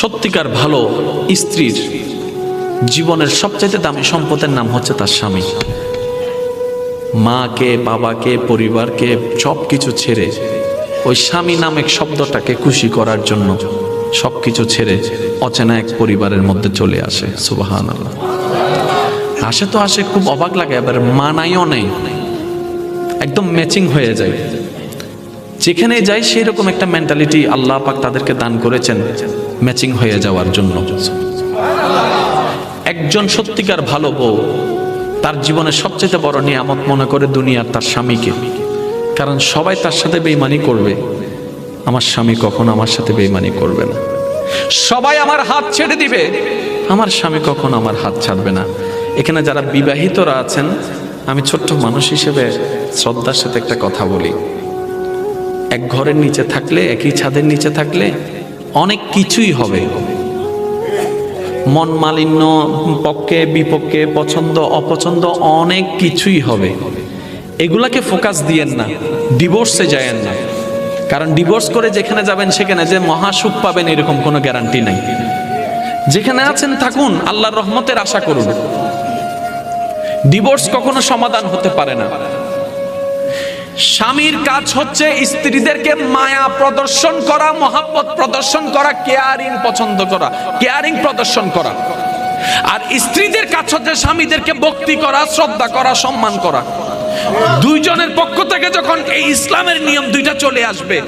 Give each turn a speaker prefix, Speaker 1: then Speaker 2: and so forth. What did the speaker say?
Speaker 1: সত্যিকার ভালো স্ত্রীর জীবনের সবচাইতে দামি সম্পদের নাম হচ্ছে তার স্বামী। মাকে, বাবাকে, পরিবারকে সব কিছু ছেড়ে ওই স্বামী নামক শব্দটাকে খুশি করার জন্য সবকিছু ছেড়ে অচেনা এক পরিবারের মধ্যে চলে আসে। সুবহানাল্লাহ। আসে তো আসে, খুব অবাক লাগে, এবার মানাইও নেই, একদম ম্যাচিং হয়ে যায়। যেখানে যাই সেই রকম একটা মেন্টালিটি আল্লাহ পাক তাদেরকে দান করেছেন ম্যাচিং হয়ে যাওয়ার জন্য। একজন সত্যিকার ভালো বউ তার জীবনের সবচেয়ে বড় নিয়ামত মনে করে দুনিয়ার তার স্বামীকে। কারণ সবাই তার সাথে বেঈমানি করবে, আমার স্বামী কখনো আমার সাথে বেঈমানি করবে না। সবাই আমার হাত ছেড়ে দিবে, আমার স্বামী কখনো আমার হাত ছাড়বে না। এখানে যারা বিবাহিতরা আছেন, আমি ছোট্ট মানুষ হিসেবে শ্রদ্ধার সাথে একটা কথা বলি। এক ঘরের নিচে থাকলে, একই ছাদের নিচে থাকলে অনেক কিছুই হবে, মন মালিন্য, পক্ষে বিপক্ষে, পছন্দ অপছন্দ অনেক কিছুই হবে। এগুলাকে ফোকাস দিয়েন না, ডিভোর্সে যায়েন না। কারণ ডিভোর্স করে যেখানে যাবেন সেখানে যে মহাসুখ পাবেন এরকম কোনো গ্যারান্টি নাই। যেখানে আছেন থাকুন, আল্লাহর রহমতের আশা করুন। ডিভোর্স কখনো সমাধান হতে পারে না। স্বামীর কাজ হচ্ছে স্ত্রীদেরকে মায়া প্রদর্শন করা, মহাব্বত প্রদর্শন করা, কেয়ারিং পছন্দ করা, কেয়ারিং প্রদর্শন করা। আর স্ত্রীদের কাজ হচ্ছে স্বামীদেরকে ভক্তি করা, শ্রদ্ধা করা, সম্মান করা। দুইজনের পক্ষ থেকে যখন এই ইসলামের নিয়ম দুইটা চলে আসবে,